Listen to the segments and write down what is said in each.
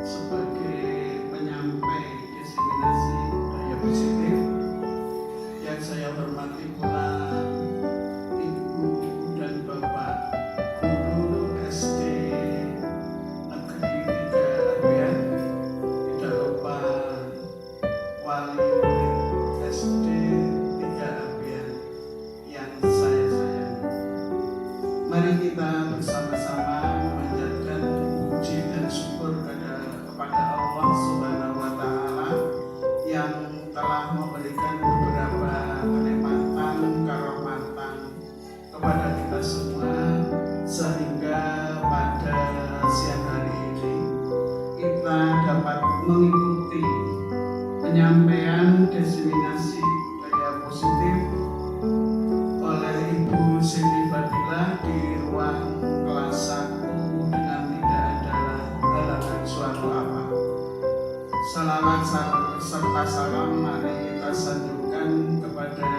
sebagai penyampai diseminasi budaya positif. Yang saya hormati pula Ibu dan Bapak Guru SD Negeri 3 Labian, tidak lupa Wali Murid SD 3 Labian yang saya sayangi. Mari kita bersama-sama memanjatkan puji dan syukur kepada Allah Subhanahu wa Ta'ala yang telah memberikan beberapa kenikmatan, karomatan kepada kita semua, sehingga pada siang hari ini kita dapat mengikuti penyampaian diseminasi budaya positif oleh Ibu Siti Fadilah di ruang kelas 1 dengan tidak ada halangan suatu apa. Salawat serta salam mari kita sanjungkan kepada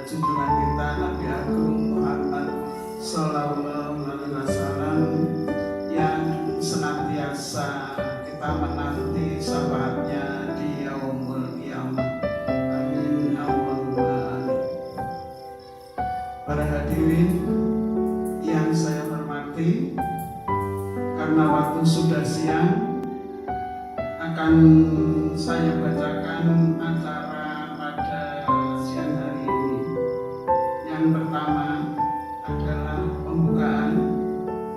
junjungan kita Nabi Agung Muhammad Sallallahu Alaihi Wasallam yang senantiasa kita menanti syafaatnya di yaumul qiyamah. Amin Allahumma amin. Para hadirin yang saya hormati, karena waktu sudah siang, akan saya bacakan acara pada siang hari ini. Yang pertama adalah pembukaan,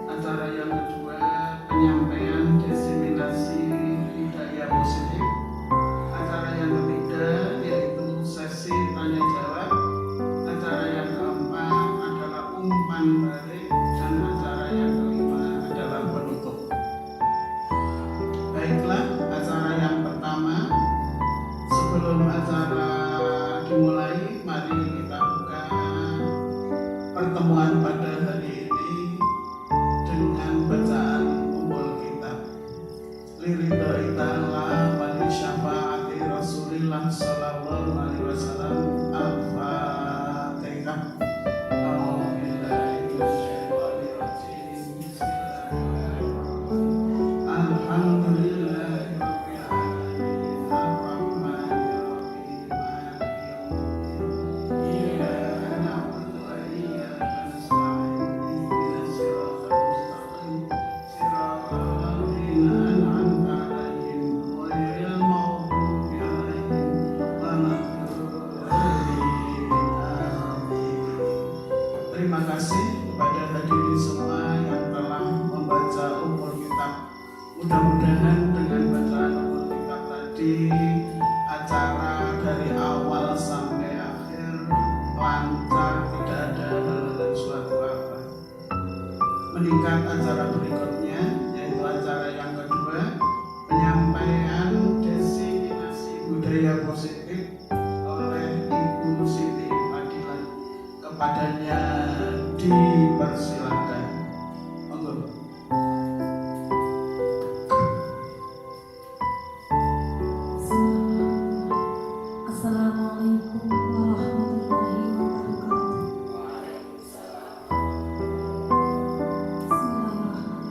acara yang kedua penyampaian diseminasi budaya positif, acara yang ketiga yaitu sesi tanya jawab, acara yang keempat adalah umpan balik, dan acara yang kelima adalah penutup. Baiklah, acara yang pertama, sebelum acara dimulai, mari kita buka pertemuan pada hari ini dengan bacaan ummul kitab. Liridhoi ta'ala wa li syafaati Rasulillah sallallahu alaihi wasallam. Al-Fatihah. Terima kasih kepada hadirin semua yang telah membaca ummul kitab. Mudah-mudahan dengan bacaan ummul kitab tadi, acara dari awal sampai akhir lancar, tidak ada halangan suatu apa. Meningkat acara berikutnya, yaitu acara yang kedua, penyampaian diseminasi budaya positif oleh Ibu Siti Fadilah. Kepadanya dipersilakan. Monggo. Assalamualaikum warahmatullahi wabarakatuh. Bismillahirrahmanirrahim.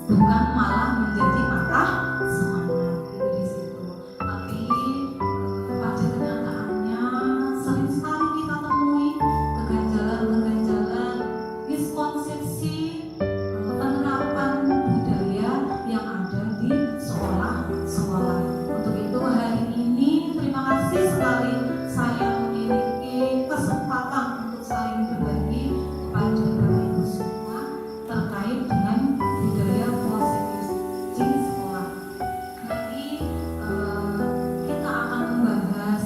bukan malah menjadi patah semangat itu di situ. Tapi pada kenyataannya sering sekali kita temui keganjalan-keganjalan miskonsepsi penerapan budaya yang ada di sekolah-sekolah. Untuk itu hari ini terima kasih sekali saya memiliki kesempatan untuk saling berbagi kepada Bapak Ibu semua terkait dengan budaya positif di sekolah. Nanti kita akan membahas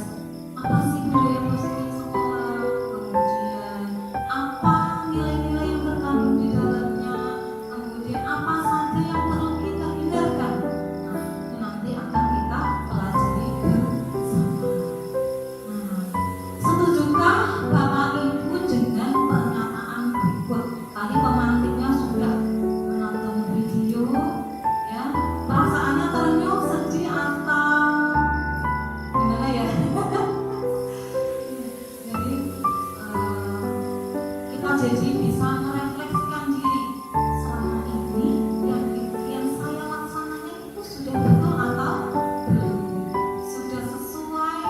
apa sih budaya positif sekolah, kemudian apa nilai-nilai yang terkandung di dalamnya, kemudian apa saja yang perlu kita hindarkan. Nah, itu nanti akan kita pelajari bersama. Nah, setujukah Bapak Ibu dengan pernyataan berikut? Tadi pemantiknya sudah menonton video, ya. Perasaannya terenyuh, sedih atau gimana ya? Jadi kita jadi bisa merefleksikan diri selama ini yang saya laksanakan itu sudah betul atau belum, sudah sesuai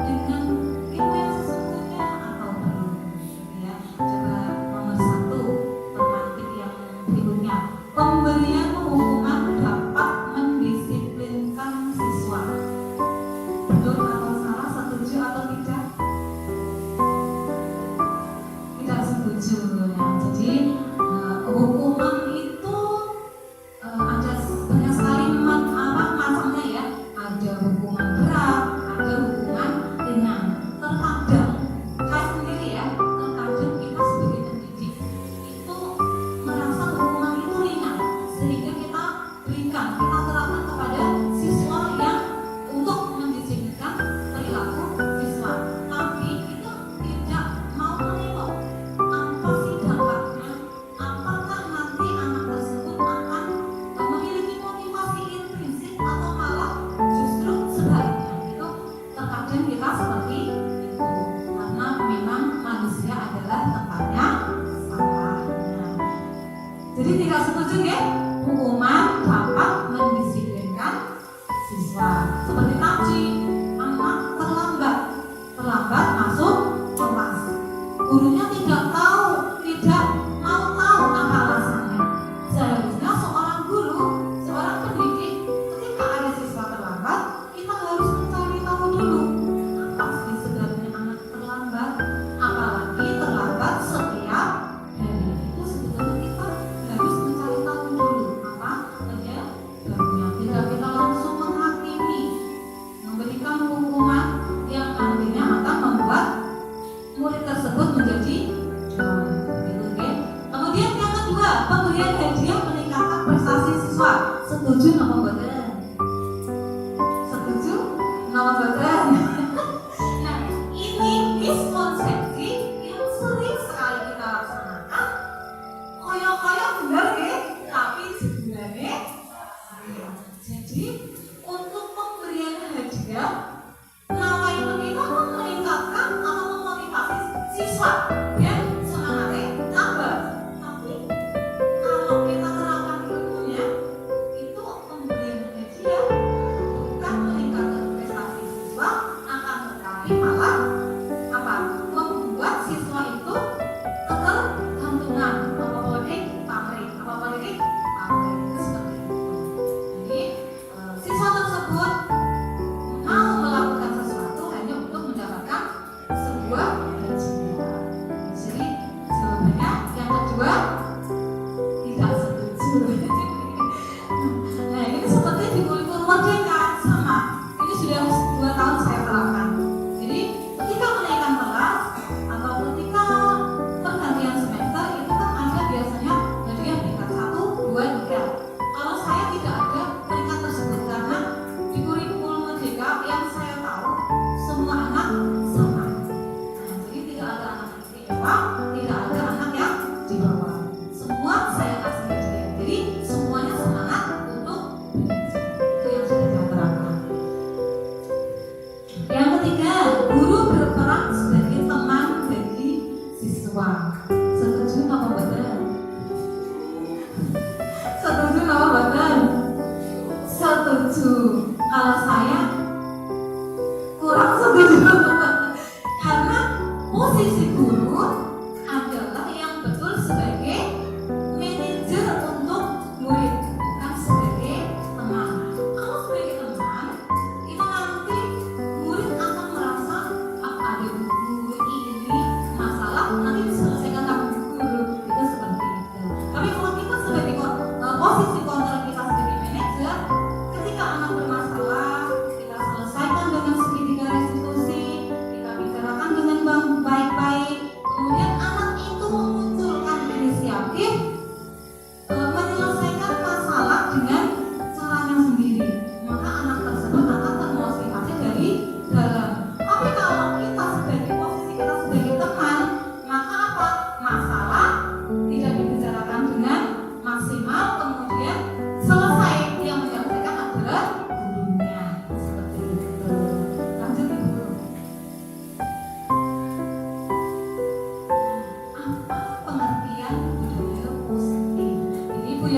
dengan ilmu yang sesungguhnya atau belum, gitu ya. Coba nomor 1 pemantik yang berikutnya, pemberian hukuman dapat mendisiplinkan siswa. Betul atau salah, setuju atau tidak? Tidak setuju. Nah, jadi hukuman itu ada banyak sekali macamnya ya. Ada hukuman berat, ada hukuman ringan. Terkadang saya sendiri ya, terkadang kita sebagai pendidik itu merasa hukuman itu ringan, sehingga kita berikan, kita terapkan kepada siswa yang untuk mendisiplinkan perilaku siswa. Tapi kita tidak mau menengok apa sih dampaknya, apakah nanti anak tersebut akan memiliki motivasi intrinsik atau malah justru sebaliknya. Itu terkadang kita seperti itu, karena memang manusia adalah tempatnya salahnya. Jadi tidak setuju ya, hukuman dapat mendisiplinkan siswa. Seperti tadi, anak terlambat masuk kelas, gurunya tidak mau tahu apa alasannya. Seharusnya seorang guru, seorang pendidik, ketika ada siswa terlambat, kita harus mencari tahu dulu apa sih sebabnya anak terlambat, apalagi terlambat setiap hari. Itu sebetulnya kita harus mencari tahu dulu apa penyebabnya. Tidak kita langsung menghakimi, memberikan hukuman yang nantinya akan membuat murid tersebut menjadi down. Gitu, oke? Kemudian yang kedua, pemberian hadiah meningkatkan prestasi siswa. Setuju napa mboten? Setuju napa mboten? Nah, ini miskonsepsi yang sering sekali kita laksanakan. Koyo-koyo bener nggih, tapi sebenarnya jadi untuk pemberian hadiah ngapain kita meningkatkan atau memotivasi siswa biar semangatnya tambah. Tapi kalau kita terapkan ilmunya, itu pemberian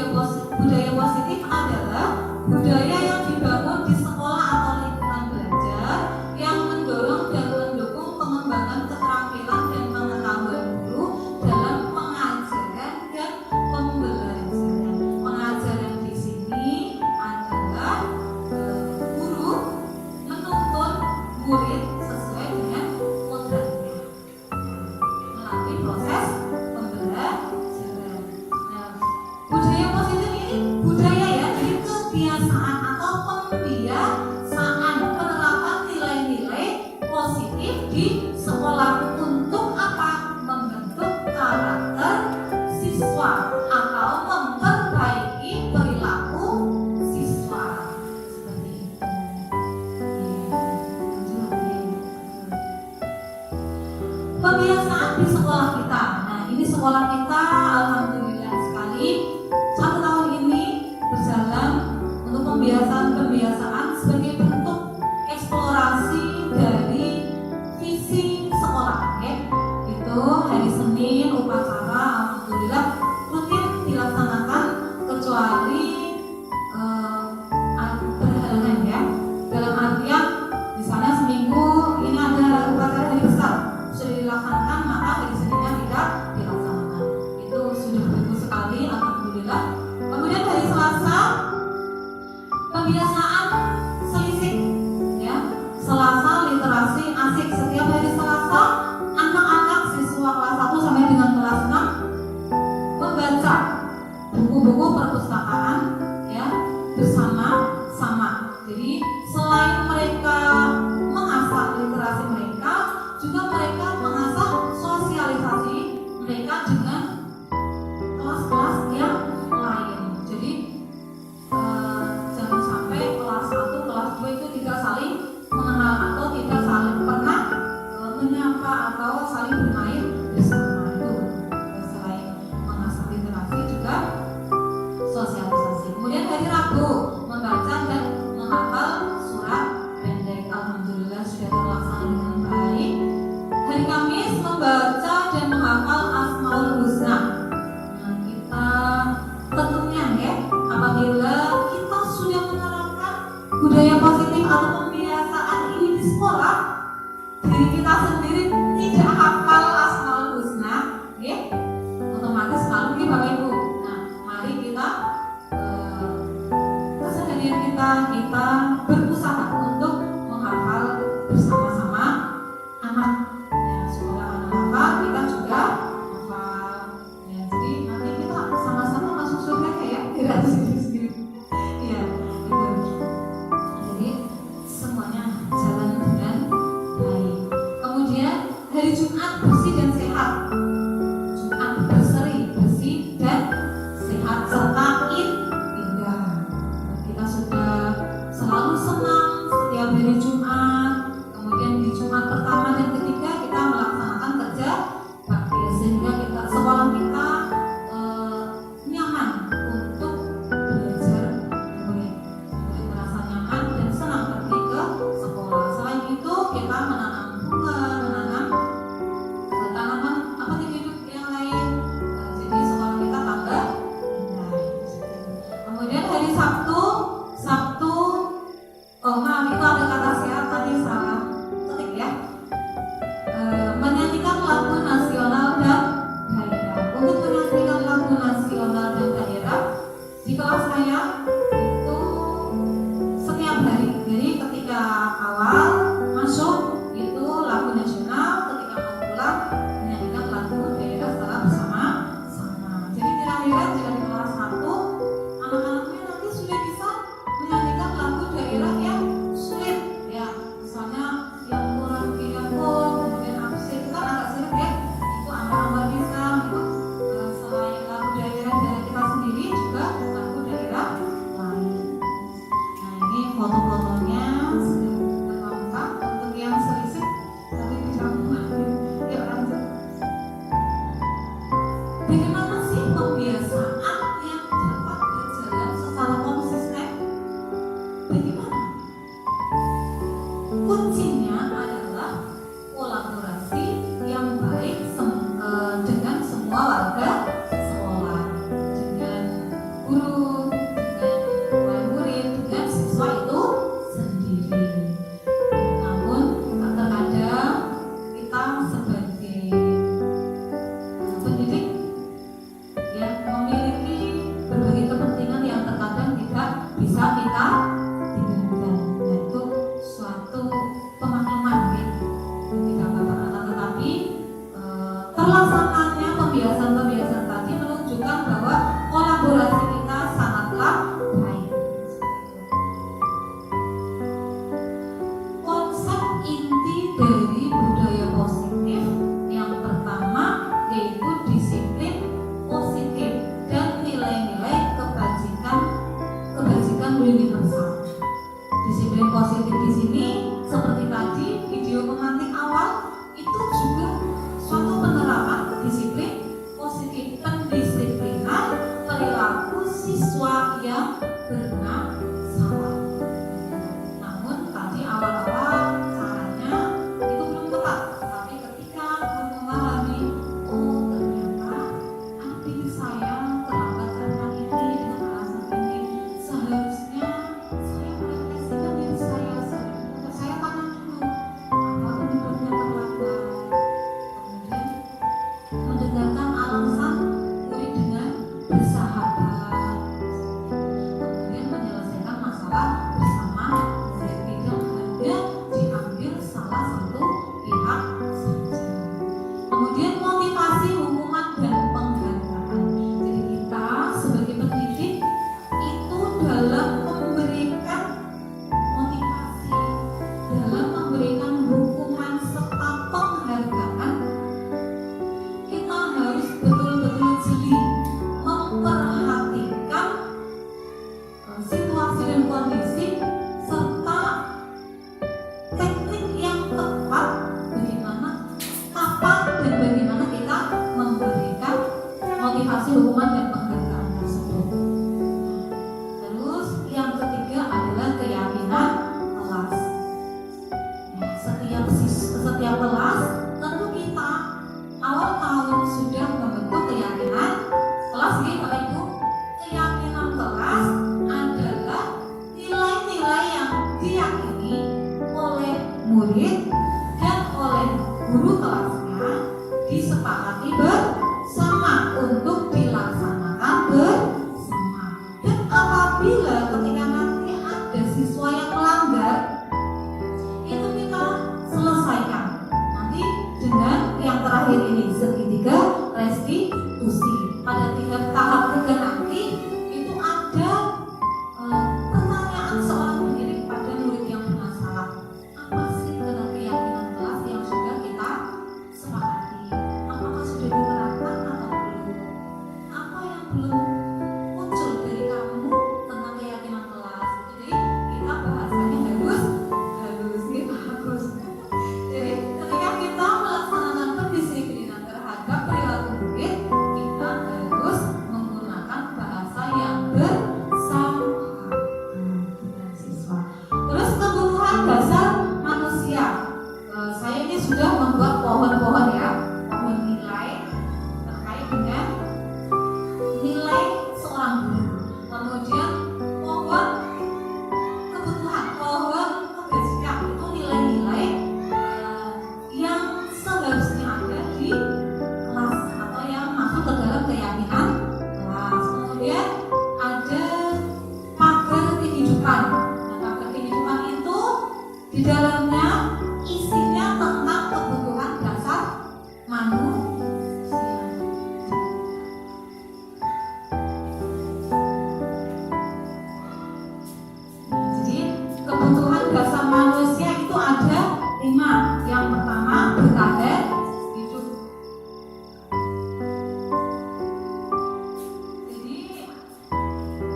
budaya positif adalah budaya yang dibangun di sekolah atau lingkungan belajar yang mendorong dan mendukung pengembangan keterampilan dan pengetahuan guru dalam pengajaran dan pembelajaran. Pengajaran di sini adalah guru menuntun murid sesuai dengan kodratnya melalui proses pembelajaran. Nah, budaya positif ini budaya ya, jadi kebiasaan atau pembiasaan penerapan nilai-nilai positif di sekolah untuk apa? Membentuk karakter siswa atau memperbaiki perilaku siswa seperti itu. Pembiasaan di sekolah kita. Nah, ini sekolah kita alhamdulillah sekali 1 tahun ini berjalan untuk pembiasaan sebagai bentuk eksplorasi dari visi sekolah ya. Itu hari Senin upacara alhamdulillah rutin dilaksanakan kecuali berhalangan ya. Dalam artian misalnya seminggu ini ada upacara hari besar sudah dilaksanakan, maka hari Seninnya tidak dilaksanakan. Itu sudah bagus sekali alhamdulillah. Kemudian hari Selasa pembiasaan selisih ya, Selasa literasi asik. Setiap hari Selasa anak-anak siswa kelas 1 sampai dengan kelas 6 membaca buku-buku perpustakaan ya bersama-sama. Jadi selain mereka mengasah literasi mereka, juga mereka mengasah sosialisasi mereka dengan kelas-kelas yang lain. Jadi jangan sampai belum muncul dari kamu tentang keyakinan kelas. Jadi kita bahasanya harus gitu, bagus. Jadi ketika kita melaksanakan pendisiplinan terhadap perilaku murid, kita harus menggunakan bahasa yang bersama dengan siswa. Terus kebutuhan dasar manusia. Saya ini sudah membuat pohon-pohon ya, pohon nilai terkait dengan nilai seorang guru. Kemudian pohon kebutuhan, pohon kebajikan itu nilai-nilai yang seharusnya ada di kelas atau yang masuk ke dalam keyakinan kelas. Kemudian ada pagar kehidupan. Nah, pagar kehidupan itu di dalamnya isinya tentang kebutuhan dasar manusia. Jadi kebutuhan dasar manusia itu ada 5. Yang pertama bertahan hidup. Jadi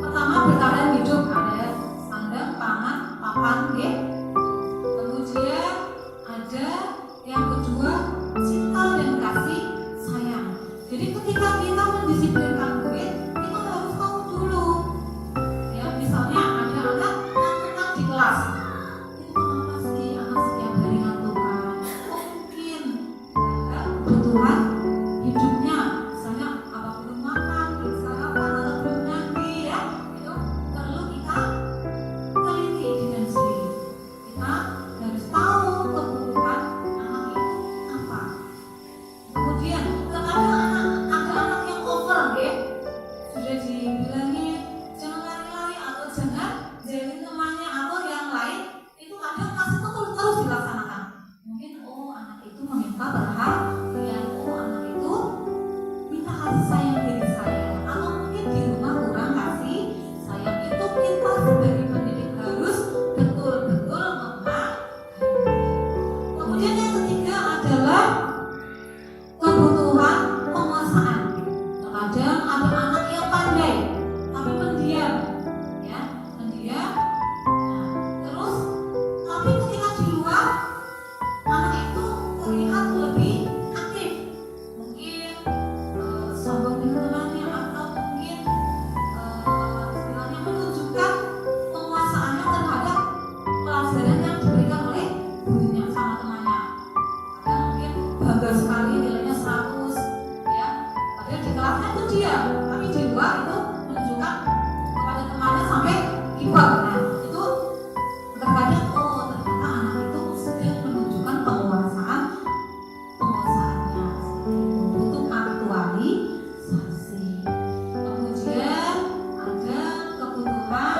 pertama bertahan hidup ada sandang, pangan, papan, kemudian ada yang kedua cinta dan kasih sayang. Jadi ketika kita mendisiplinkan murid, kita harus tahu dulu ya, misalnya ada anak ngantuk di kelas, itu kenapa sih anak setiap hari ngantukan? Mungkin ada kebutuhan hidupnya, misalnya apa belum makan, belum sarapan, atau belum mandi ya, itu perlu kita teliti dengan sendiri. Kita harus tahu kebutuhan anak itu apa. Kemudian terkadang ada anak yang over ya, sudah dibilangin jangan lari-lari atau jangan jalin temannya atau yang lain, itu kadang masih terus dilaksanakan. Mungkin anak itu meminta perhatian, anak itu minta kasih sayang dari saya, atau mungkin di rumah kurang kasih sayang. Itu kita sebagai pendidik harus betul-betul memahami. Kemudian yang ketiga adalah kebutuhan penguasaan. Terkadang ada anak yang pandai tapi pendiam, ya, pendiam. Nah, terus tapi ketika di luar anak itu terlihat lebih aktif, mungkin sombong dengan temannya, atau mungkin istilahnya menunjukkan penguasaannya terhadap pelajaran yang diberikan oleh gurunya sama temannya. Kadang mungkin bangga sekali nilainya 100 ya, padahal di kelasnya itu dia, tapi di luar itu menunjukkan kepada temannya sampai kibar. Nah, itu terkadang ternyata anak itu sedang menunjukkan penguasaannya seperti itu, butuh aktualisasi. Kemudian ada kebutuhan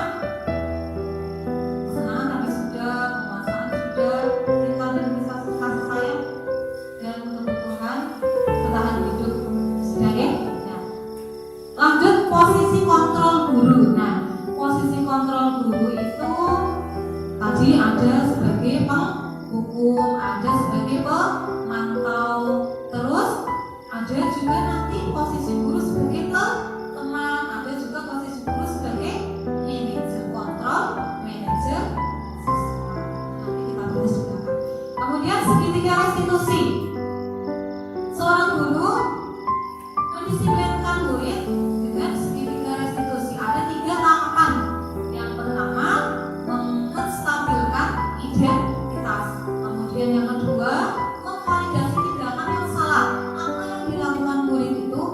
kesenangan tadi sudah, penguasaan sudah, cinta dan kasih sayang, dan kebutuhan bertahan hidup sudah ya. Nah, lanjut posisi kontrol guru. Nah, posisi kontrol guru itu tadi ada sebagai penghukum, ada sebagai pemantau, terus ada juga nanti posisi guru sebagai teman, ada juga posisi guru sebagai manajer kontrol, manajer siswa. Nanti kita tulis juga. Kemudian segitiga restitusi. Seorang guru mendisiplinkan murid dengan segitiga restitusi. Ada 3 tahapan. Yang pertama menstabilkan identitas. Kemudian yang kedua memvalidasi tindakan yang salah. Apa yang dilakukan murid itu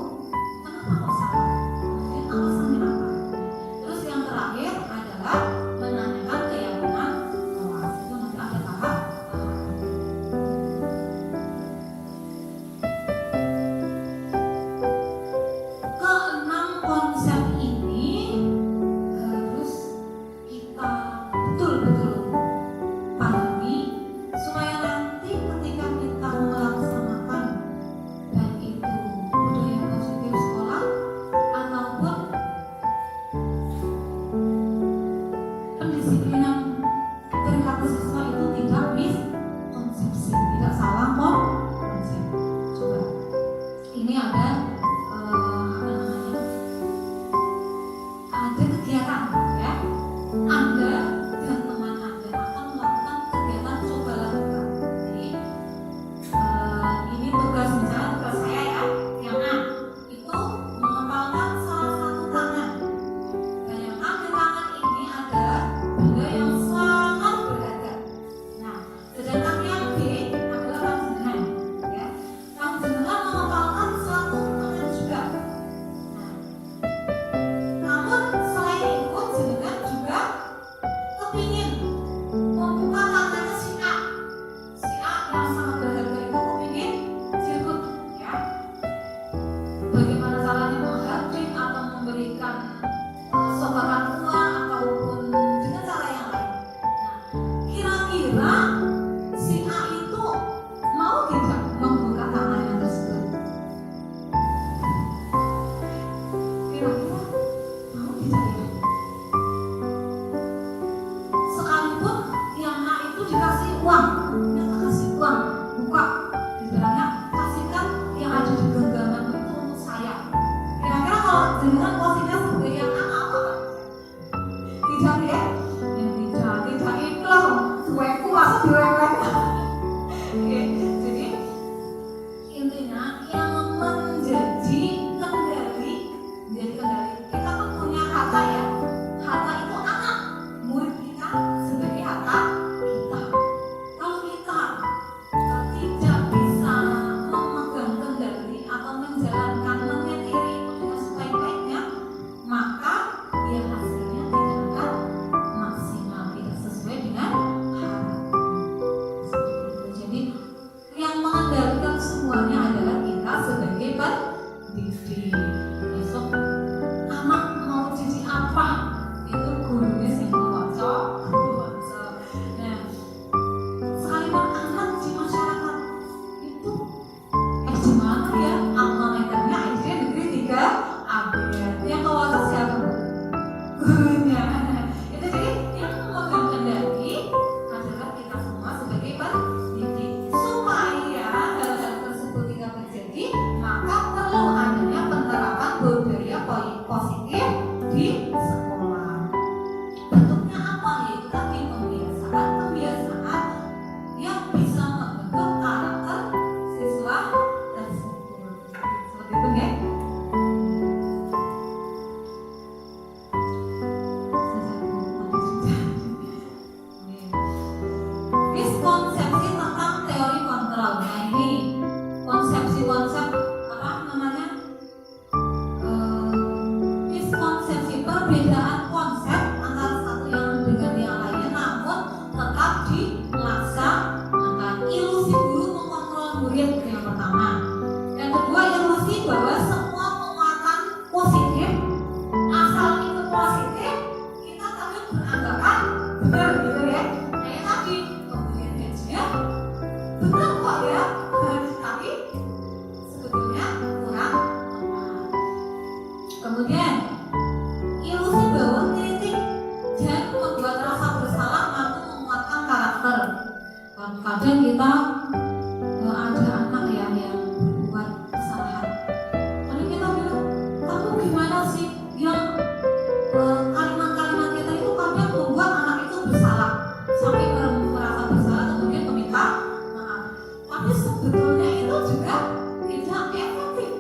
dengan posisinya sebagai yang apa? Tidak ya? Tidak itu loh. Suweku masa diwek-wek. Oke, jadi intinya yang menjadi kendali kita kan punya harta ya. Harta itu anak murid kita sebagai harta kita. Kalau kita tidak bisa memegang kendali atau menjalankan mengetiri itu dengan sebaik-baiknya, maka ya hasilnya tidak akan maksimal, tidak sesuai dengan harapan. Seperti itu. Jadi yang mengendalikan semuanya adalah kita sebagai pendidik. Besok anak mau jadi apa, itu gurunya yang mengocok. Nah, sekalipun anak di masyarakat itu di mana ya, alma-maternya SD Negeri 3 Abdiat. Yang mengocok siapa? Gurunya. Itu jadi yang memegang kendali adalah kita semua sebagai pendidik. Supaya hal-hal tersebut tidak terjadi, maka perlu adanya penerapan budaya positif di sekolah. Bentuknya apa? Yaitu tadi pembiasaan yang bisa membentuk karakter siswa tersebut. Seperti itu ya. Miskonsepsi tentang teori kontrol. Nah ini konsep apa namanya? Miskonsepsi, perbedaan konsep antara satu yang dengan yang lainnya, namun tetap dilaksanakan. Ilusi guru mengontrol murid yang pertama. Yang kedua, ilusi bahwa semua penguatan positif, asal itu positif, kita tapi beranggapan benar gitu ya. Kayak tadi pemberian gajinya benar kok ya, tapi sebetulnya kurang tepat. Kemudian ilusi bahwa kritik dan membuat rasa bersalah mampu menguatkan karakter. Kadang kita ada anak ya yang berbuat kesalahan. Lalu kita bilang, kamu gimana sih? Yang kalimat-kalimat kita itu kadang membuat anak itu bersalah sampai merasa bersalah kemudian meminta maaf. Tapi sebetulnya itu juga tidak efektif.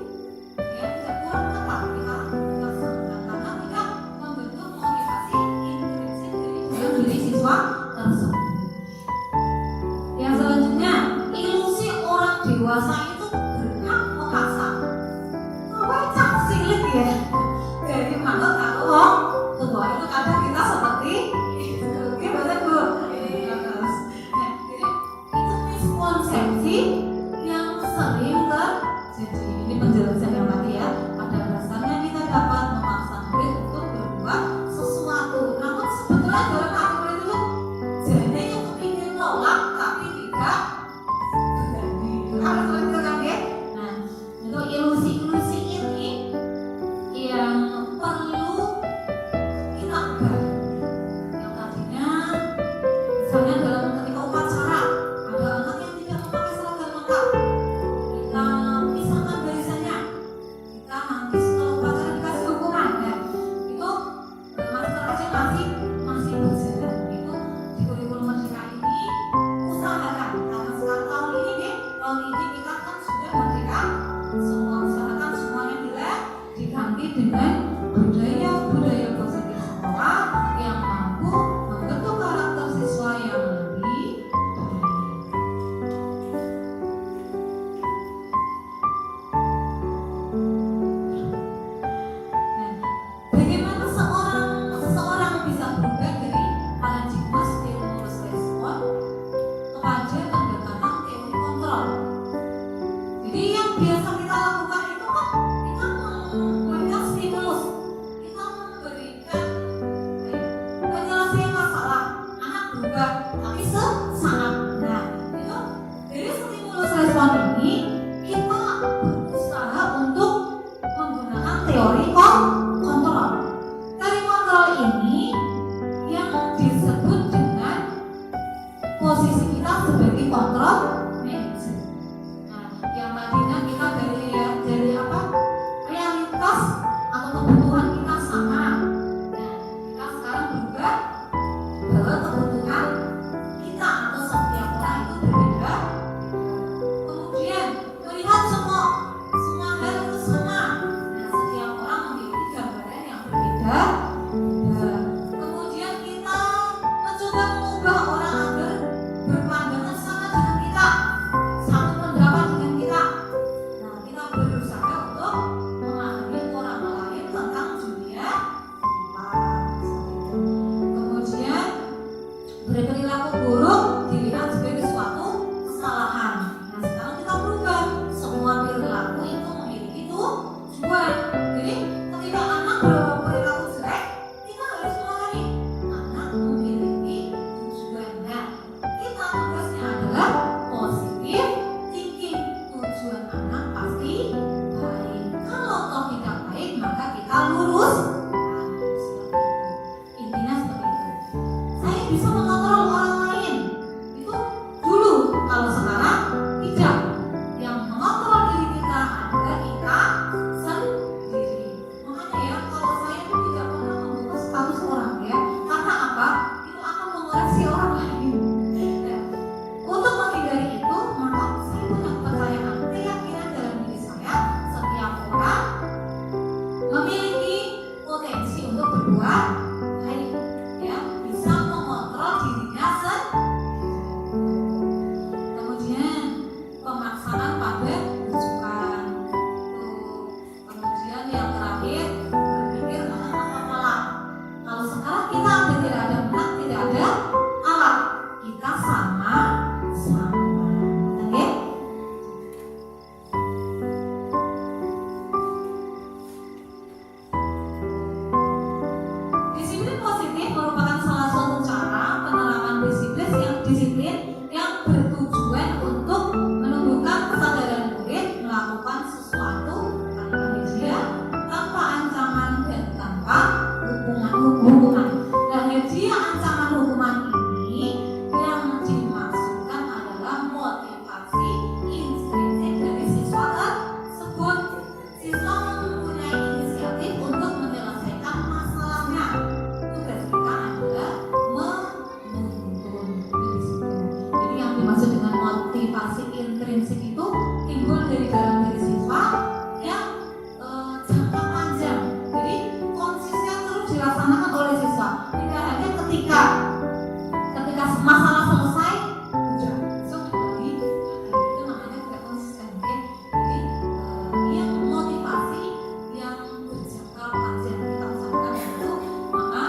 Ya, tidak kurang tepat kita laksanakan karena tidak membentuk motivasi intrinsik dari diri siswa tersebut. Yang selanjutnya, ilusi orang dewasa itu berhak memaksa. Wajah silik ya. Dari mana kalau wong tua itu kadang kita seperti itu. Oke, betul Bu. Nah, jadi itu miskonsepsi yang sering terjadi. Ini penjelasan yang tadi ya. Pada dasarnya kita dapat memaksa murid untuk berbuat sesuatu. Namun sebetulnya dalam hati murid itu jadi yang kepingin nolak tapi tidak berani. Harus begitu kan ya? Nah, itu ilusi-ilusi ini yang perlu kita ubah. Yang tadinya misalnya dalam ketika upacara ada anak yang tidak memakai seragam lengkap, kita pisahkan barisannya. Kita nanti setelah upacara dikasih hukuman. Nah, itu master aja masih berjalan. Itu di kurikulum Merdeka ini usahakan karena sekarang tahun ini kita kan sudah merdeka semua, usahakan semuanya diganti dengan budaya positif sekolah yang mampu membentuk karakter siswa yang lebih baik. Nah, bagaimana seseorang bisa berubah dari paradigma stimulus respon kepada pendekatan teori kontrol? Jadi yang biasa kita lakukan itu kan kita memberikan stimulus, kita kebutuhan kita sama. Nah, kita sekarang berubah bahwa kebutuhan kita atau setiap orang itu berbeda. Kemudian melihat semua hal itu sama. Nah, setiap orang memiliki gambaran yang berbeda. Kemudian kita mencoba mengubah orang agar berpandangan sama dengan kita, satu pendapat dengan kita. Nah, kita berusaha untuk memahami orang lain tentang dunia kita. Kemudian berperilaku buruk dilihat sebagai suatu kesalahan. Nah, sekarang kita berubah, semua perilaku itu memiliki tujuan. Jadi ketika anak berperilaku jelek, kita harus memahami anak memiliki tujuan. Nah, kita tugasnya adalah positif thinking. Tujuan anak pasti baik. Kalau toh tidak baik, maka kita lurus. Intinya seperti itu. Saya bisa mengontrol orang lain. Itu dulu. Kalau sekarang tidak. Yang mengontrol diri kita adalah kita sendiri. Makanya ya, kalau saya itu tidak pernah membuka status orang ya. Karena apa? Itu akan mengoreksi orang lain. Nah, untuk menghindari itu, maka saya punya kepercayaan, keyakinan dalam diri saya, setiap orang memiliki potensi untuk berbuat baik, ya, bisa mengontrol dirinya sendiri. Kemudian pemaksaan pada tujuan. Kemudian yang terakhir berpikir menggunakan alat. Kalau sekarang kita tidak ada benak, tidak ada alat, kita sama. Oke? Disiplin positif merupakan salah satu cara penerapan disiplin yang bertujuan untuk menumbuhkan kesadaran murid melakukan sesuatu tanpa hadiah, tanpa ancaman dan tanpa hukuman. Dan hadiah ancaman hukuman ini yang dimaksudkan adalah motivasi intrinsik dari siswa tersebut. Siswa mempunyai inisiatif untuk menyelesaikan masalahnya. Tugas kita adalah menuntun. Jadi yang dimaksud dengan motivasi intrinsik itu timbul dari dalam diri siswa yang jangka panjang. Jadi konsisten terus dilaksanakan oleh siswa. Tidak hanya ketika masalah selesai, udah besok lagi, itu namanya tidak konsisten. Oke? Jadi yang motivasi yang berjangka panjang kita usahakan itu, maka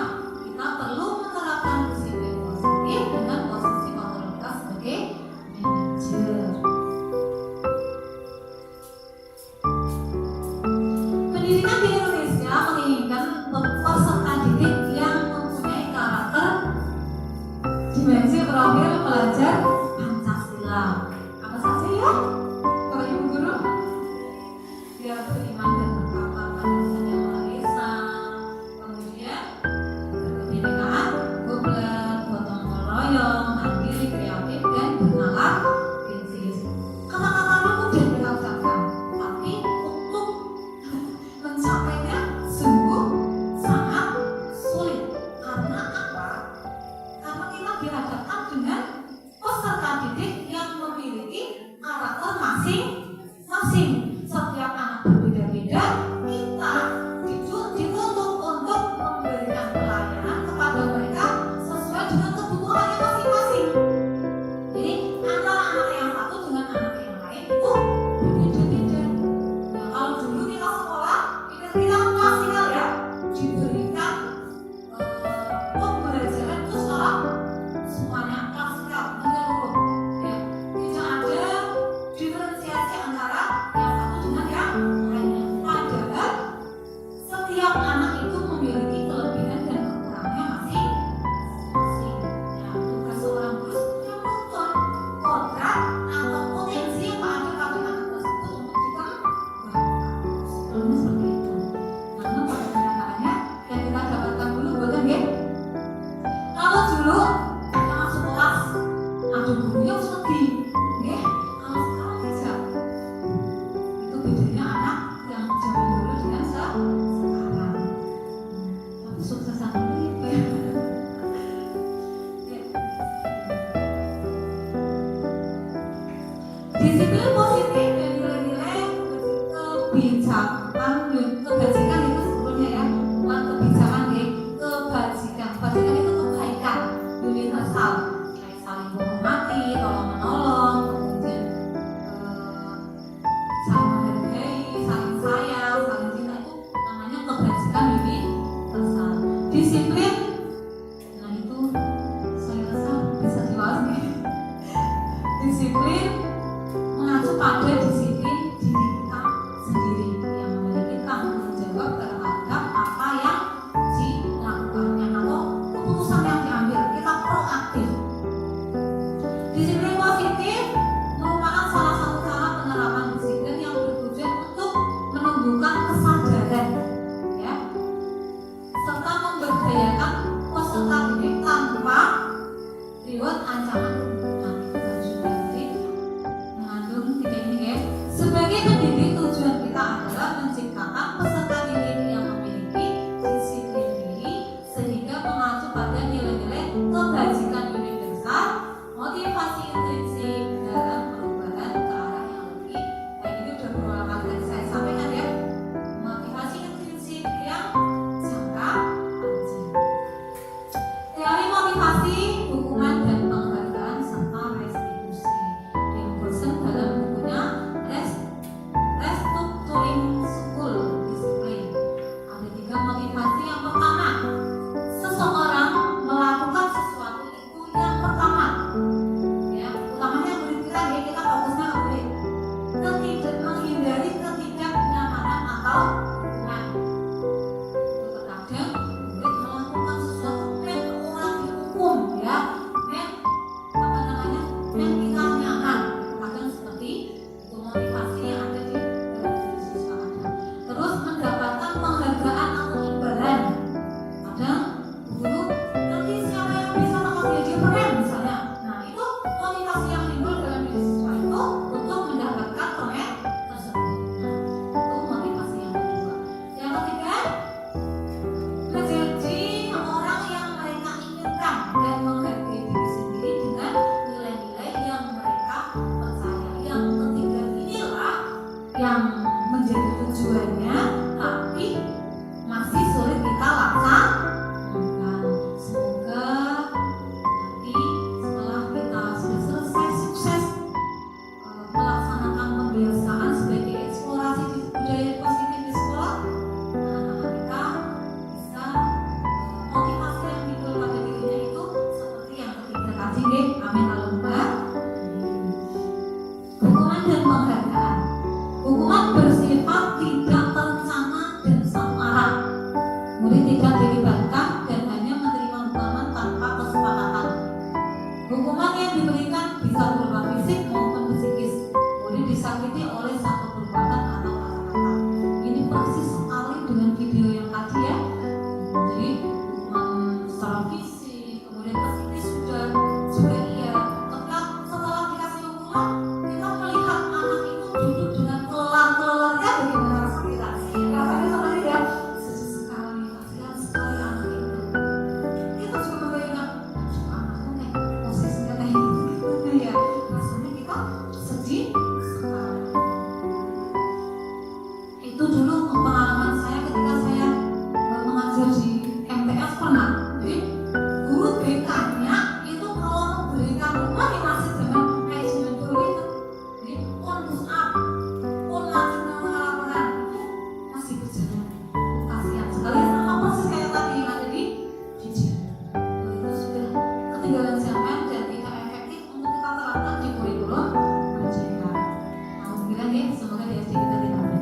kita perlu menerapkan disiplin positif dengan posisi kontrol kita sebagai manajer. Pendidikan di Indonesia menginginkan peserta didik kebijakan ya, kebajikan itu kebaikan universal, kayak saling menghormati, tolong menolong, kemudian saling menghargai, saling sayang, saling cinta, itu namanya kebajikan universal. Disiplin, nah itu saya rasa bisa dibahas nih. Disiplin mengacu pada disiplin diri kita sendiri yang memiliki tanggung jawab terhadap apa yang dilakukannya atau keputusan yang diambil. Kita proaktif. Disiplin positif merupakan salah satu cara penerapan disiplin yang bertujuan untuk menumbuhkan kesadaran, ya, serta memberdayakan peserta didik tanpa reward ancaman hukuman. Sebagai pendidik, tujuan kita adalah menciptakan peserta didik yang memiliki disiplin diri sehingga mengacu pada nilai-nilai kebajikan universal, motivasi intrinsik dalam perubahan ke arah yang lebih baik. Ini udah berulang kali tadi saya sampaikan ya, motivasi intrinsik yang jangka panjang. Teori motivasi, hukuman dan penghargaan serta restitusi Wilson dalam bukunya Restructuring School Discipline. Ada 3 motivasi. Yang pertama, seseorang melakukan sesuatu itu yang pertama, ya, utamanya murid kita ya, kita fokusnya ke murid, tidak menghindari ketidaknyamanan atau hukuman. Terkadang murid melakukan sesuatu yang orang dihukum, ya, yang kita nyaman. Kadang seperti itu motivasi yang ada di dalam diri siswa. Terus mendapatkan penghargaan atau imbalan. Kadang guru, nanti siapa yang bisa dapat gaji keren misalnya. Nah itu motivasi yang timbul dalam diri siswa itu untuk mendapatkan keren tersebut. Nah itu motivasi yang kedua. Yang ketiga, menjadi orang yang mereka inginkan dan menghargai diri sendiri dengan nilai-nilai yang mereka percaya. Yang ketiga inilah yang menjadi tujuannya tapi masih sulit kita laksanakan. Semoga nanti setelah kita sudah selesai sukses melaksanakan pembiasaan sebagai eksplorasi budaya positif di sekolah, anak-anak kita bisa motivasi yang timbul pada dirinya itu seperti yang ketiga tadi deh. Amin Allahumma. Hukuman dan penghargaan. Hukuman bersifat tidak terencana dan samara. Murid tidak dilibatkan dan hanya menerima hukuman tanpa kesepakatan. Hukuman yang diberikan bisa berupa fisik maupun psikis. Murid disakiti oleh satu perbuatan atau kata-kata. Ini persis sekali dengan video yang tadi ya. Jadi hukuman secara fisik, kemudian psikis juga iya. Ketika setelah dikasih hukuman, kita melihat anak itu duduk dengan kelelawar-kelelawar, bagaimana rasa kita? Rasanya seperti ya, sedih sekali, kasihan sekali anak itu. Kita juga membayangkan, anakku nih posisinya kayak gitu ya, rasanya kita sedih sekali. Itu dulu pengalaman saya ketika saya mengajar di MTS pernah. Jadi guru BK-nya itu kalau memberikan hukuman ya masih zaman kayak zaman dulu itu. Jadi push up, lagi laporan itu masih berjalan. Kasihan sekali sama persis kayak tadi yang ada di video. Itu sudah ketinggalan zaman dan tidak efektif untuk kita terapkan di kurikulum pendidikan. Alhamdulillah ya, semoga di SD kita tidak ada.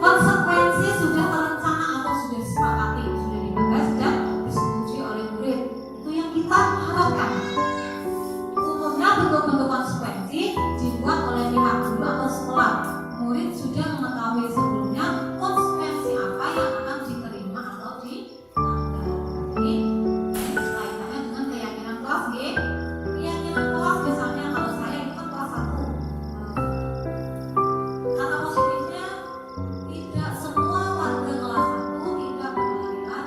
Konsekuensi sudah terencana atau sudah disepakati, sudah dibahas dan disetujui oleh murid. Itu yang kita harapkan. Umumnya bentuk-bentuk konsekuensi dibuat oleh pihak guru atau sekolah. Murid sudah mengetahui sebelumnya konsekuensi apa yang akan diterima atau dilanggar. Jadi kaitannya dengan keyakinan kelas G. Keyakinan kelas misalnya kalau saya itu kan kelas 1. Kata positifnya, tidak semua warga kelas 1 tidak berlari-lari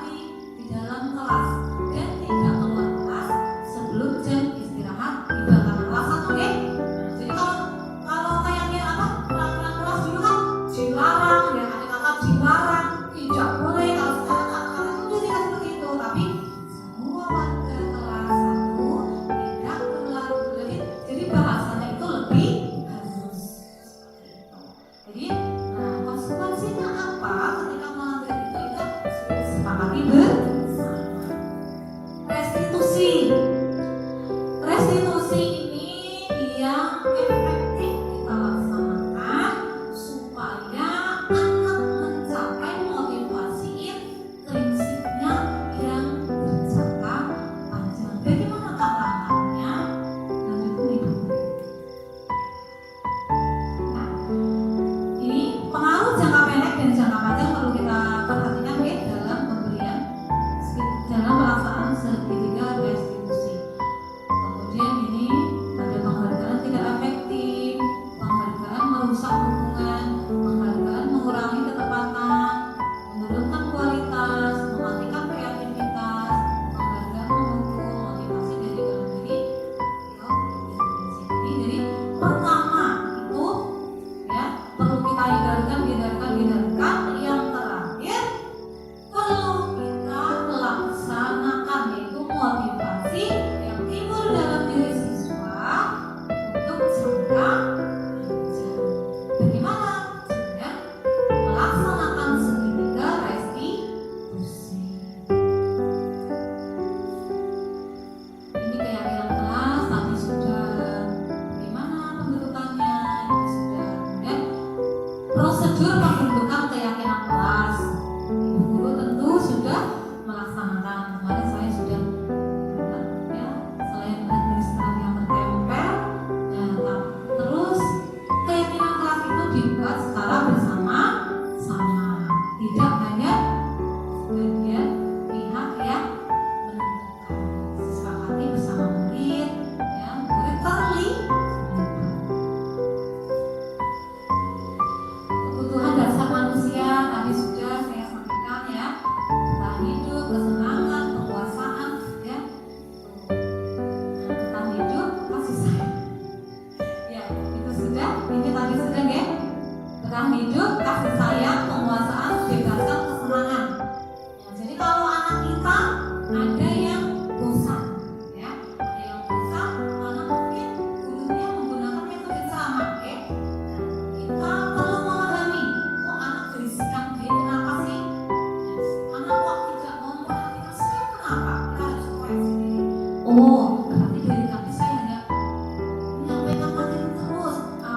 disepakati bersama. Restitusi ini yang efektif kita laksanakan supaya anak mencapai motivasi prinsipnya yang berjangka panjang. Bagaimana langkahnya? Dan itu hidup. Nah, ini pengaruh jangka pendek dan jangka panjang perlu kita perhatikan ya dalam pemberian dalam pelaksanaan segitiga restitusi. Kemudian ini ada penghargaan tidak efektif, penghargaan merusak hubungan, penghargaan mengurangi ketepatan, menurunkan kualitas, mematikan kreativitas, penghargaan memukul motivasi dari dalam diri. Jadi pertama itu ya perlu kita hindarkan. Yang terakhir perlu kita laksanakan yaitu motivasi yang timbul dalam diri siswa untuk jangka panjang. Bagaimana dengan melaksanakan segitiga restitusi? Ini keyakinan kelas tadi sudah bagaimana pembentukannya, ini sudah. Kemudian prosedur pembentukan keyakinan kelas, Ibu guru tentu sudah melaksanakan. Kemarin saya sudah ya, selain administrasi yang tertempel, nah, terus keyakinan kelas itu dibuat secara bersama-sama, tidak hanya sebagian pihak yang menentukan, disepakati bersama murid, ya murid terlibat. Kebutuhan dasar manusia tadi sudah saya sampaikan ya, bertahan hidup, kesenangan, penguasaan ya. Bertahan hidup, kasih sayang. Ya, itu sudah, ini tadi sudah ya. Bertahan hidup, kasih sayang, penguasaan, kebebasan, kesenangan. Ya, jadi kalau anak kita ada yang bosan ya, ada yang bosan karena mungkin gurunya menggunakan metode sama ya. Kita perlu memahami, kok anak berisikan dia kenapa sih? Anak kok tidak mau memperhatikan saya kenapa? Kita harus koreksi diri. Oh, berarti dari kami saya hanya menyampaikan materi terus.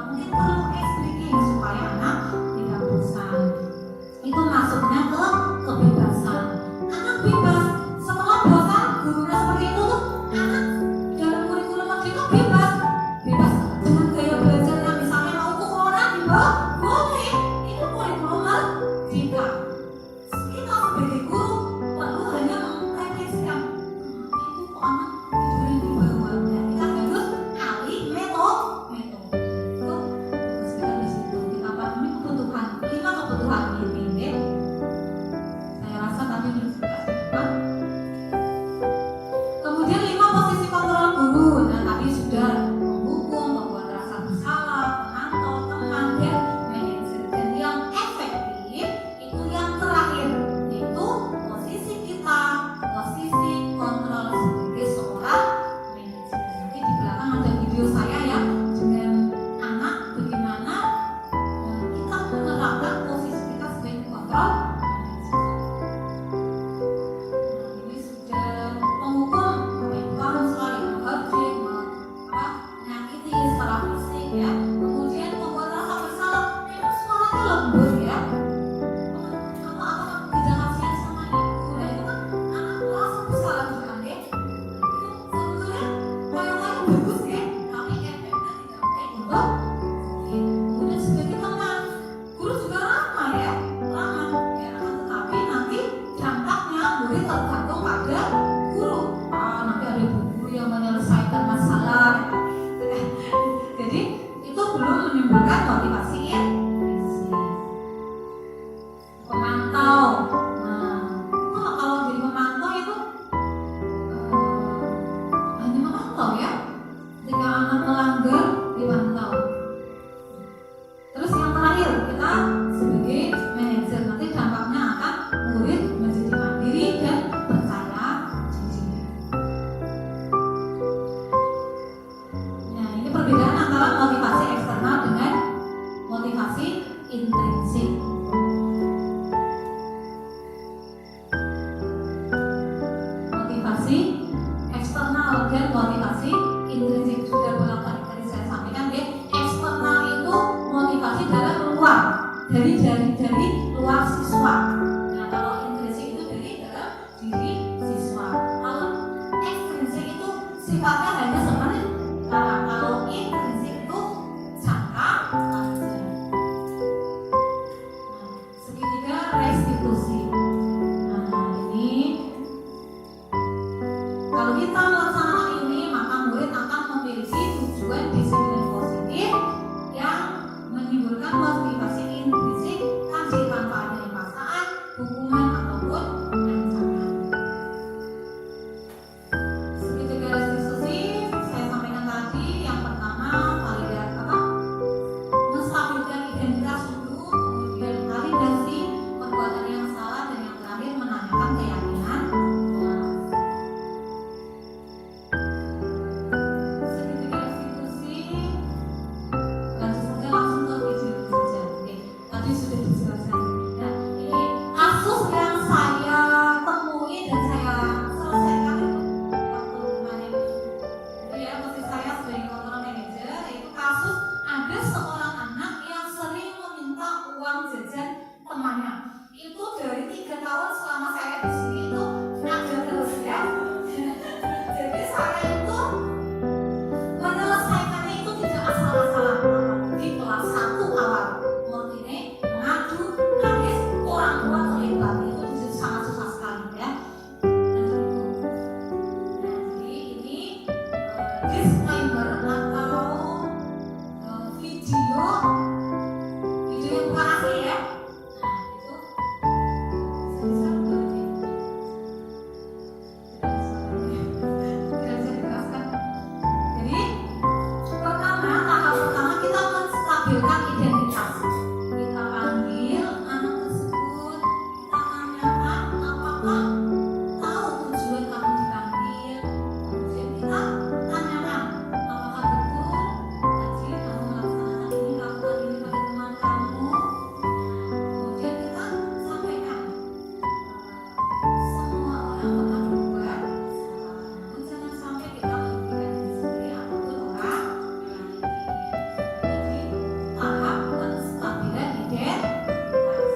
Mungkin perlu ice breaking supaya anak tidak bosan. Itu masuknya ke kebebasan. Anak bebas setelah bosan gurunya seperti itu tuh anak dalam kurikulum merdeka bebas dengan gaya belajar yang misalnya mau corona di bawah boleh, itu kurikulum merdeka. Kita sebagai guru perlu hanya memrefleksikan itu kok anak tidurnya di bawah ya, kita harus alih metode itu terus kita di situ kita pahami kebutuhan 5 kebutuhan ini ya. Saya rasa tadi sudah sebutkan. Kemudian 5 posisi kontrol guru. Nah tadi sudah menghukum, membuat rasa bersalah, menantau, teman, dan manajer. Dan yang efektif itu yang terakhir, yaitu posisi kita, posisi kontrol sebagai seorang manajer. Nanti di belakang ada video saya ya dengan anak bagaimana kita menerapkan posisi kita sebagai kontrol manajer. Ini sudah menghukum, paham sekali, menghardik, menyakiti secara fisik ya. Kemudian membuat rasa bersalah, memang suaranya lembut ya. Kalau anak tidak kasihan sama ibu, nah itu kan anak merasa bersalah juga deh. Itu sebetulnya poin-poin bagus ya, tapi efeknya tidak baik untuk kemudian sebagai teman, guru juga ramah ya, tetapi nanti dampaknya murid tergantung pada guru. Nanti ada guru yang menyelesaikan masalah. Jadi itu belum menimbulkan motivasi ya. Pemantau. Nah, itu kalau jadi pemantau itu hanya memantau ya. Jika anak melanggar dipantau. Terus yang terakhir kita sebagai manajer nanti dampaknya akan murid menjadi mandiri dan percaya diri. Nah ini perbedaan antara motivasi eksternal dengan motivasi sifatnya hanya sebenarnya kalau intrinsik itu jangka panjang. Segitiga restitusi. Nah, ini kalau kita melaksanakan ini, maka murid akan memiliki tujuan disiplin positif yang menimbulkan motivasi intrinsik tadi tanpa adanya paksaan, hukuman ataupun ancaman. Segitiga restitusi saya sampaikan tadi, yang pertama menstabilkan identitas dulu, kemudian validasi perbuatan yang salah, dan yang terakhir menanyakan keyakinan. Segitiga restitusi lanjut saja langsung ke video saja. Oke, tadi sudah dijelaskan. Nah, ini kasus yang saya temui dan saya selesaikan waktu kemarin. Jadi ya, posisi saya sebagai control manager, yaitu kasus ada seorang anak yang sering meminta uang jajan temannya. Itu dari 3 tahun selama saya di sini itu ada terus ya. Jadi saya itu menyelesaikannya itu tidak asal-asalan. Di kelas 1 awal murid ini mengadu, nangis, orang tua terlibat, itu sangat susah sekali ya. Jadi ini disclaimer atau video yang bukan asli ya. Nah, itu bisa berarti tidak bisa dijelaskan. Jadi tahap pertama kita menstabilkan identitas. Kita panggil anak tersebut, kita tanyakan apakah tahu tujuan kamu dipanggil. Kemudian kita tanyakan apakah betul tadi kamu melaksanakan ini, lakukan ini pada teman kamu. Kemudian kita sampaikan semua orang pernah berbuat salah, namun jangan sampai kita merugikan diri sendiri ataupun orang lain. Jadi tahap penstabilan identitas.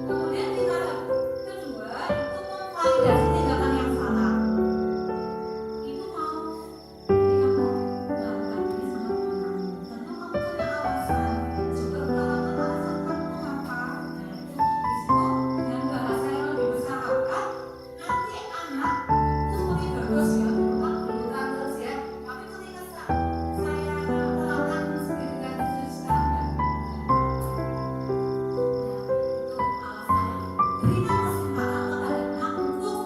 Kemudian di tahap kedua itu memvalidasi tindakan yang salah. Ibu mau jadi kamu melakukan ini sama teman kamu, tentu kamu punya alasan. Coba utarakan alasan kamu mengapa. Nah, itu disitu dengan bahasa yang lebih bersahabat. Nanti anak itu seperti bagus ya, bukan berhutang terus ya. Tapi ketika saya terapkan segitiga restitusi sekarang, itu alasannya. Berikan kesempatan kepada anak untuk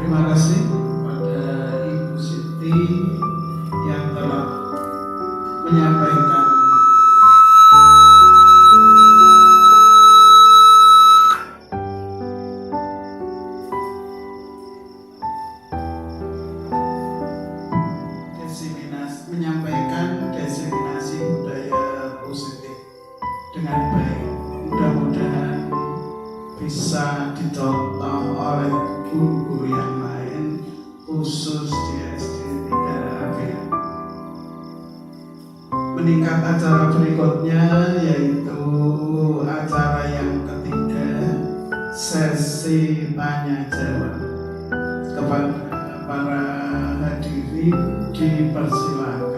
Terima kasih kepada Ibu Siti yang telah menyampaikan diseminasi budaya positif dengan baik. Mudah-mudahan bisa dicontoh oleh guru-guru yang lain, khusus di SD 3 ABA. Meningkat acara berikutnya yaitu acara yang ketiga, sesi tanya jawab. Kepada para hadirin dipersilakan.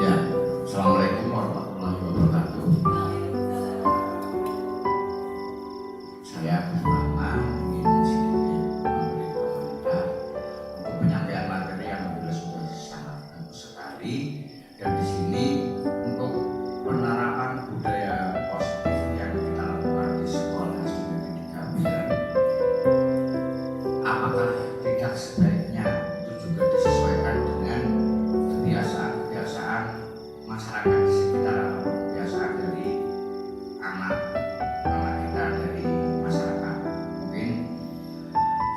Ya, Assalamualaikum warahmatullahi wabarakatuh. Saya pertama ingin sedikit memberi komentar untuk penyampaian materi yang sudah sangat bagus sekali, dan di sini untuk penerapan budaya positif yang kita lakukan di sekolah SD 3 Biar, apakah tidak sebaiknya itu juga disesuaikan dengan kebiasaan-kebiasaan masyarakat di sekitar atau kebiasaan dari anak kita dari masyarakat, mungkin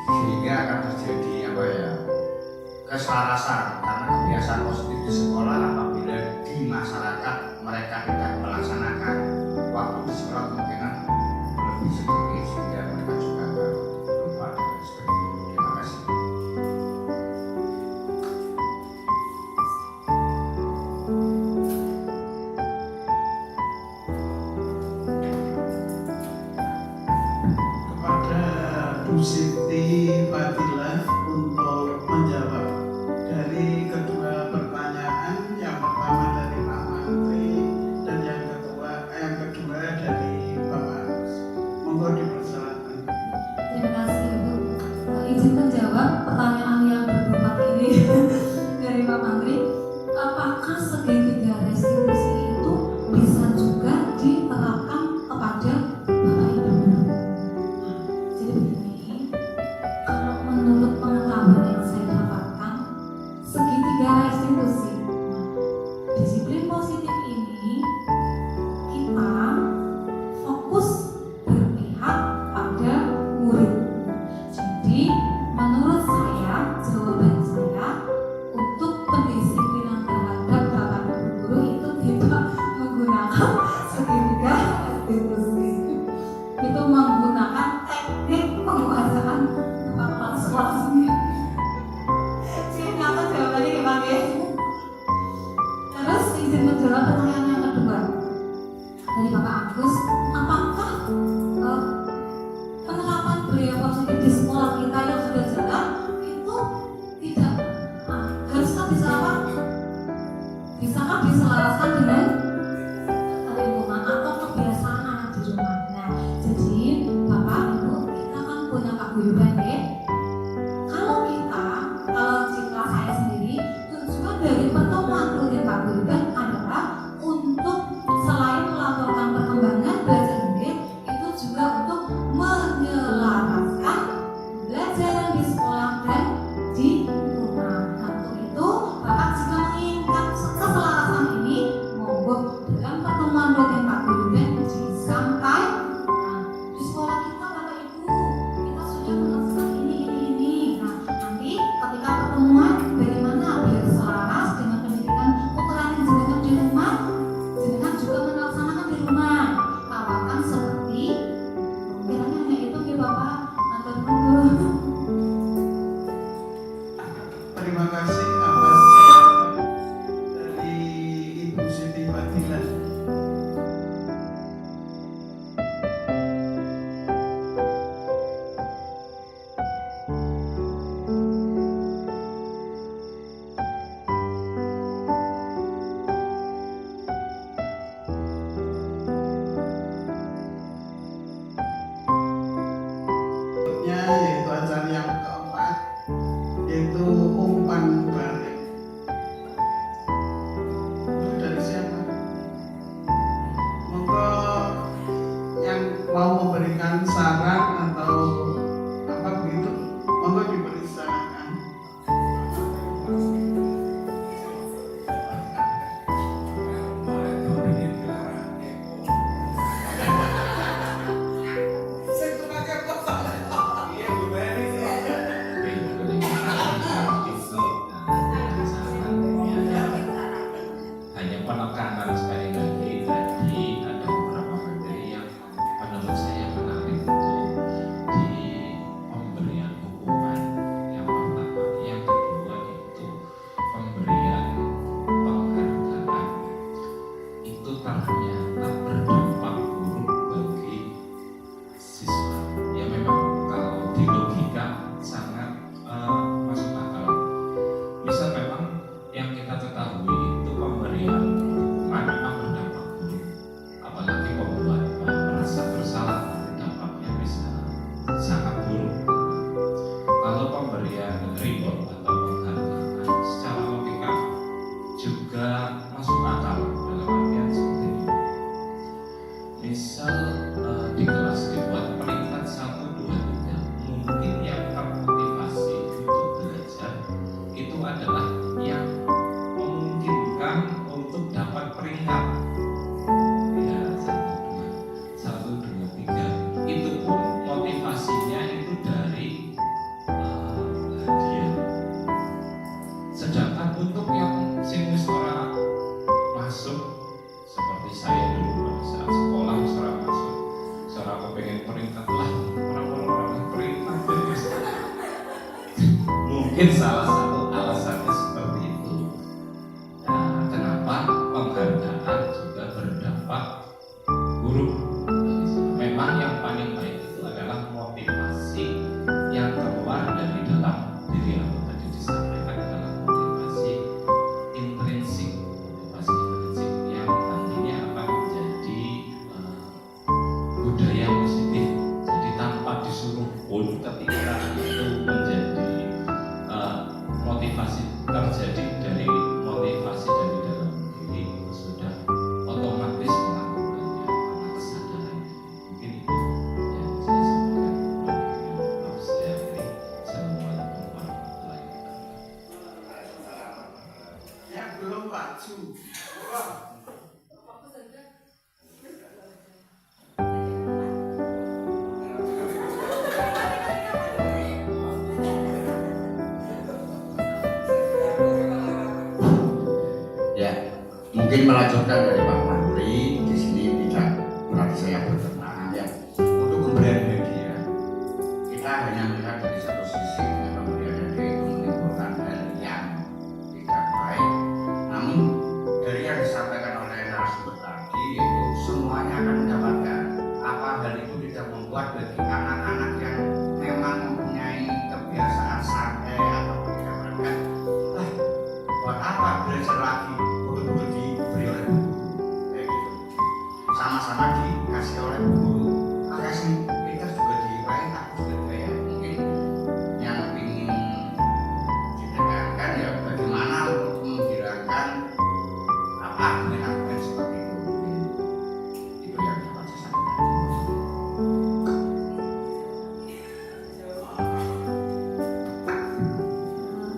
sehingga akan terjadi keselarasan, karena kebiasaan positif di sekolah apabila di masyarakat mereka tidak melaksanakan, waktu di sekolah kemungkinan lebih sedikit sehingga mereka juga akan lupa dan sebagainya. Terima kasih. Kepada Bu Siti Fadilah untuk menjawab dari kedua pertanyaan, yang pertama dari Pak Menteri dan yang kedua dari Bapak Agus. Monggo dipersilakan. Terima kasih Ibu. Izin menjawab pertanyaan yang berempat ini dari Pak Menteri. Apakah segitiga restitusi itu bisa juga diterapkan kepada Bapak Ibu? Jadi begini, kalau pertemuan rutin Pak Guru dan sampai di sekolah kita Bapak Ibu kita sudah melakukan ini. Nah nanti ketika pertemuan bagaimana biar selaras dengan pendidikan ukuran jenengan di rumah, jenengan juga melaksanakan di rumah kawakan seperti kiranya hanya itu ya Bapak. Matur nuwun. Terima kasih atas dari Ibu Siti Fadilah. Yaitu acara yang keempat, yaitu umpan balik. Itu dari siapa? Monggo yang mau memberikan saran atau apa begitu, monggo dipersilakan. Hanya penekanan sekali lagi tadi ada beberapa materi yang menurut saya menarik untuk di pemberian hukuman yang pertama, yang kedua itu pemberian penghargaan itu ternyata berdampak buruk bagi siswa. Ya memang kalau di logika sangat masuk akal. Bisa memang yang kita ketahui itu pemberian hukuman memang berdampak buruk, apalagi membuat merasa bersalah, dampaknya bisa sangat buruk. Kalau pemberian reward atau penghargaan secara logika juga masuk akal dalam artian seperti ini. Misal di kelas dibuat peringkat 1, 2, 3, mungkin yang termotivasi untuk belajar itu adalah yang memungkinkan untuk dapat peringkat ya 1, 2, 3. Itu pun motivasinya itu dari hadiah. Sedangkan untuk yang sinus ora masuk seperti saya dulu pada saat sekolah ora masuk, ora kepengen peringkat lah, orang-orang peringkat mungkin salah satu alasannya seperti itu. Nah, kenapa penghargaan juga berdampak buruk? Memang yang paling baik itu adalah motivasi yang keluar dari dalam diri aku tadi disampaikan adalah motivasi intrinsik, yang nantinya akan menjadi budaya positif. Jadi tanpa disuruh pun ketika itu menjadi motivasi terjadi dari motivasi dari dalam diri itu sudah otomatis melakukannya karena kesadaran. Mungkin itu yang saya sampaikan. Maaf saya akhiri. Assalamualaikum warahmatullahi wabarakatuh. Ya belum Pak Ju. Ya, mungkin melanjutkan dari Pak Mandri di sini tidak berarti saya bertentangan ya. Untuk pemberian hadiah, kita hanya melihat dari satu sisi dengan pemberian hadiah itu menimbulkan hal yang tidak baik. Namun dari yang disampaikan oleh narasumber tadi itu semuanya akan mendapatkan. Apa hal itu tidak membuat bagi anak-anak yang memang mempunyai kebiasaan santai atau tidak melakukan, buat apa belajar lagi, betul-betul diberi oleh guru kayak gitu, sama-sama dikasih oleh guru, kasih kita juga dipakai, aku juga kayak mungkin yang ingin ditekankan ya bagaimana untuk menghilangkan apa dengan argumen seperti itu. Itu yang dapat saya sampaikan.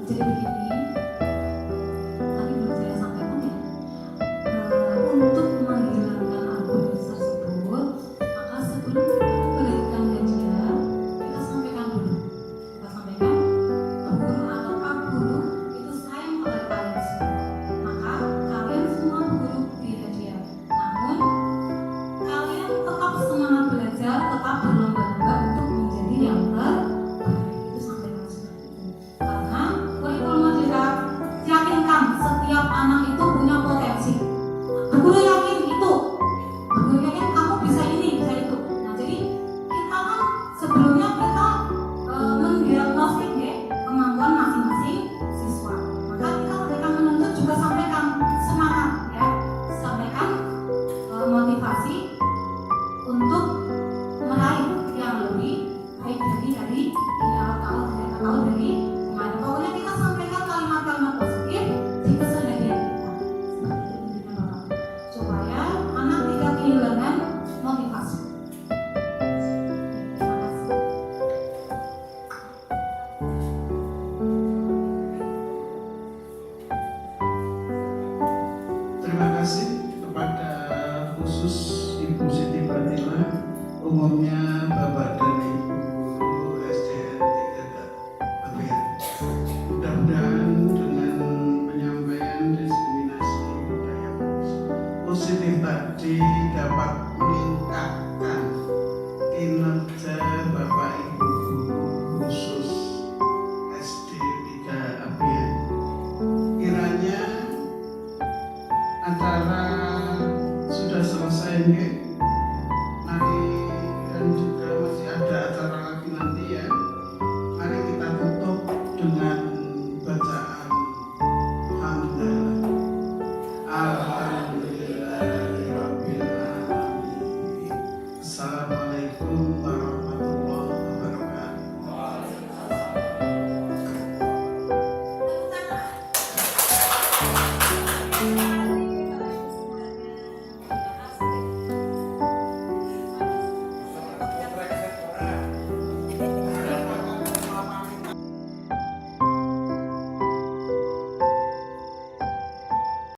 Jadi begini, tadi belum saya sampaikan ya, untuk menghilangkan khusus Ibu Siti Badila, umumnya Bapak dan Ibu guru SDN 3 APN. Mudah-mudahan dengan penyampaian diskriminasi budaya positif tadi dapat meningkatkan kinerja Bapak Ibu guru khusus SD 3 APN. Kiranya acara sudah selesai nggih?